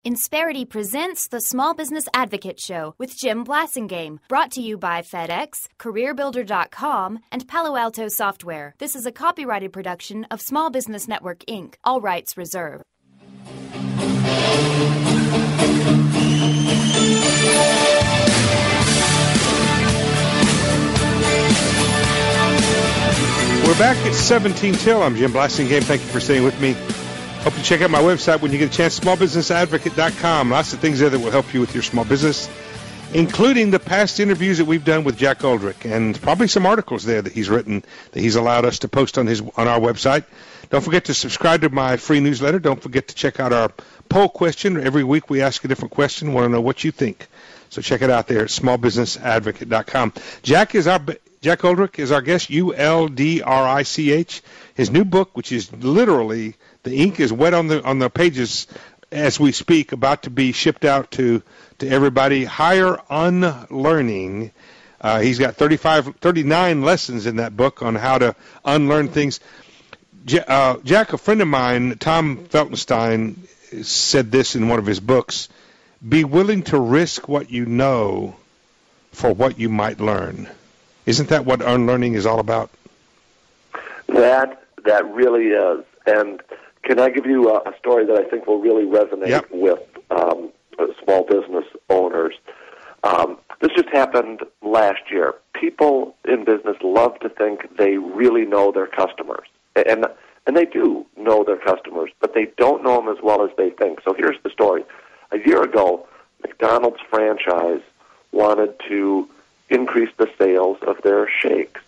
Insperity presents the Small Business Advocate Show with Jim Blasingame, brought to you by FedEx, CareerBuilder.com, and Palo Alto Software. This is a copyrighted production of Small Business Network, Inc., all rights reserved. We're back at 17 till. I'm Jim Blasingame. Thank you for staying with me. Hope you check out my website when you get a chance, smallbusinessadvocate.com. Lots of things there that will help you with your small business, including the past interviews that we've done with Jack Uldrich, and probably some articles there that he's written that he's allowed us to post on our website. Don't forget to subscribe to my free newsletter. Don't forget to check out our poll question. Every week we ask a different question. Want to know what you think. So check it out there at smallbusinessadvocate.com. Jack Uldrich is our guest, Uldrich. His new book, which is literally, the ink is wet on the pages as we speak, about to be shipped out to everybody. Higher Unlearning. He's got 39 lessons in that book on how to unlearn things. Jack, a friend of mine, Tom Feltenstein, said this in one of his books: be willing to risk what you know for what you might learn. Isn't that what unlearning is all about? That really is. And can I give you a story that I think will really resonate with small business owners? This just happened last year. People in business love to think they really know their customers. And they do know their customers, but they don't know them as well as they think. So here's the story. A year ago, McDonald's franchise wanted to increase the sales of their shakes.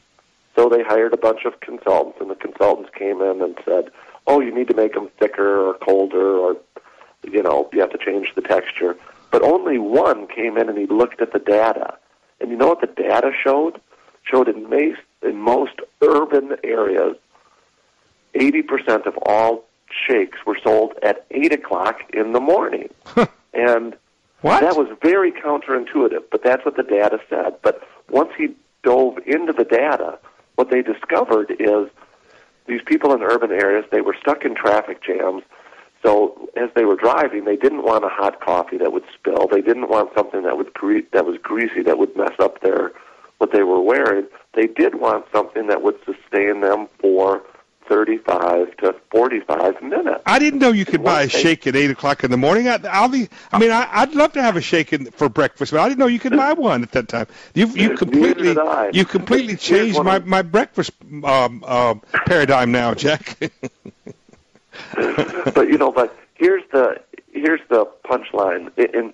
So they hired a bunch of consultants, and the consultants came in and said, oh, you need to make them thicker or colder, or, you have to change the texture. But only one came in and he looked at the data. And you know what the data showed? Showed in most urban areas, 80% of all shakes were sold at 8 o'clock in the morning. And what? That was very counterintuitive, but that's what the data said. But once he dove into the data, what they discovered is these people in urban areas, they were stuck in traffic jams. So as they were driving, they didn't want a hot coffee that would spill. They didn't want something that was greasy, that would mess up what they were wearing. They did want something that would sustain them for 35 to 45 minutes. I didn't know you could buy a shake at 8 o'clock in the morning. I'd love to have a shake for breakfast, but I didn't know you could buy one at that time. You completely changed my breakfast paradigm now, Jack. But here's the punchline. And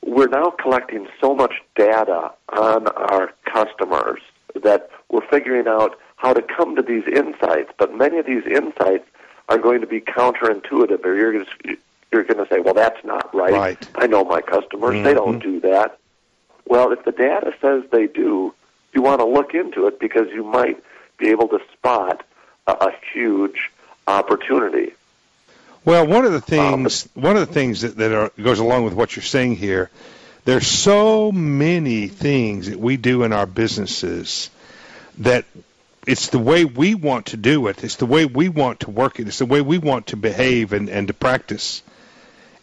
we're now collecting so much data on our customers that we're figuring out how to come to these insights, but many of these insights are going to be counterintuitive, or you're going to say, well, that's not right. I know my customers. Mm-hmm. They don't do that. Well, if the data says they do, you want to look into it because you might be able to spot a huge opportunity. Well, one of the things that goes along with what you're saying here, there's so many things that we do in our businesses that it's the way we want to do it. It's the way we want to work it. It's the way we want to behave and to practice.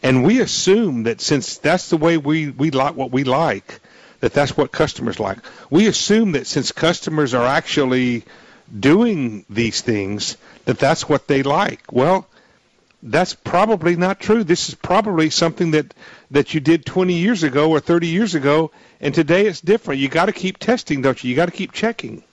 And we assume that since that's the way we like what we like, that's what customers like. We assume that since customers are actually doing these things, that's what they like. Well, that's probably not true. This is probably something that you did 20 years ago or 30 years ago, and today it's different. You got to keep testing, don't you? You got to keep checking.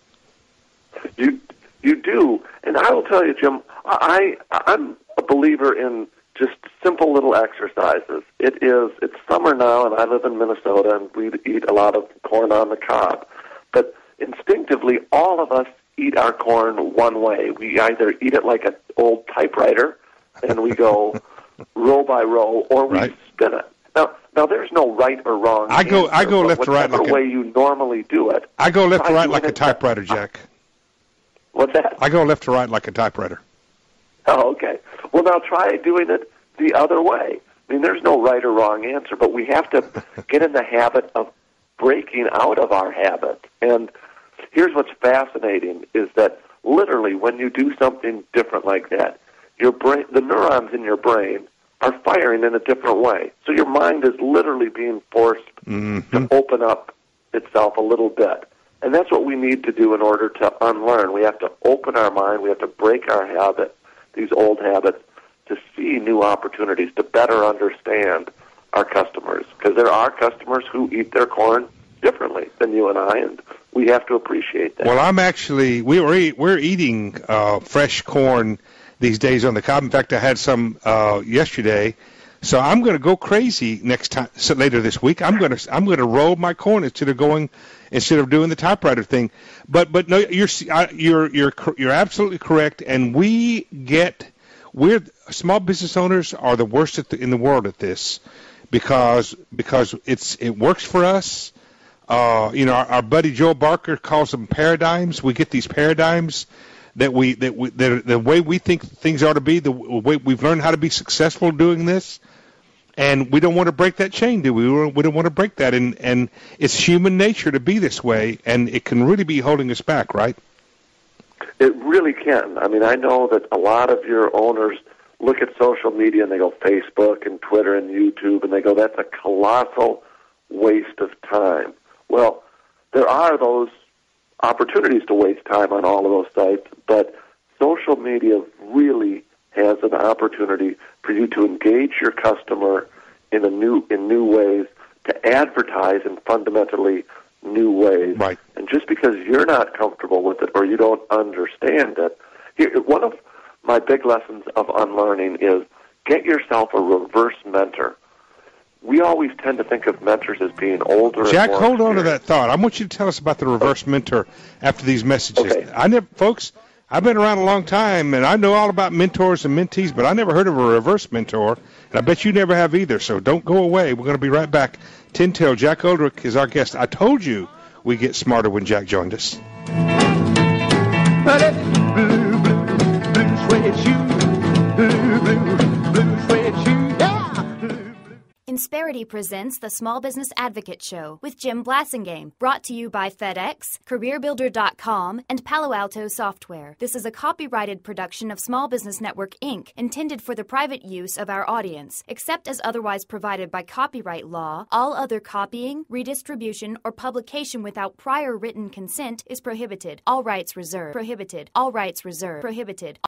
You do, and I will tell you, Jim, I'm a believer in just simple little exercises. It's summer now, and I live in Minnesota, and we eat a lot of corn on the cob. But instinctively, all of us eat our corn one way. We either eat it like an old typewriter, and we go row by row, or we spin it. Now, there's no right or wrong. I go left to right like way you normally do it. I go left to right like a typewriter, Jack. What's that? I go left to right like a typewriter. Oh, okay. Well, now try doing it the other way. I mean, there's no right or wrong answer, but we have to get in the habit of breaking out of our habits. And here's what's fascinating is that literally when you do something different like that, your brain, the neurons in your brain are firing in a different way. So your mind is literally being forced to open up itself a little bit. And that's what we need to do in order to unlearn. We have to open our mind. We have to break our habits, these old habits, to see new opportunities, to better understand our customers. Because there are customers who eat their corn differently than you and I, and we have to appreciate that. Well, we're eating fresh corn these days on the cob. In fact, I had some yesterday. So I'm going to go crazy next time. So later this week, I'm going to roll my corn instead of doing the typewriter thing. But no, you're absolutely correct. And we're small business owners are the worst in the world at this because it works for us. Our buddy Joe Barker calls them paradigms. We get these paradigms that the way we think things ought to be, the way we've learned how to be successful doing this. And we don't want to break that chain, do we? We don't want to break that. And it's human nature to be this way, and it can really be holding us back, right? It really can. I mean, I know that a lot of your owners look at social media and they go Facebook and Twitter and YouTube, and they go, that's a colossal waste of time. Well, there are those opportunities to waste time on all of those sites, but social media really has an opportunity for you to engage your customer in new ways, to advertise in fundamentally new ways. Right. And just because you're not comfortable with it or you don't understand it, one of my big lessons of unlearning is get yourself a reverse mentor. We always tend to think of mentors as being older. Jack, and more hold on to that thought. I want you to tell us about the reverse mentor after these messages. Okay. Folks, I've been around a long time, and I know all about mentors and mentees, but I never heard of a reverse mentor, and I bet you never have either, so don't go away. We're going to be right back. 10 till. Jack Uldrich is our guest. I told you we get smarter when Jack joined us. Blue, blue, blue suede shoe. Blue, blue, blue suede shoe. Yeah. Insperity presents the Small Business Advocate Show with Jim Blasingame, brought to you by FedEx, CareerBuilder.com, and Palo Alto Software. This is a copyrighted production of Small Business Network, Inc., intended for the private use of our audience. Except as otherwise provided by copyright law, all other copying, redistribution, or publication without prior written consent is prohibited. All rights reserved. Prohibited. All rights reserved. Prohibited.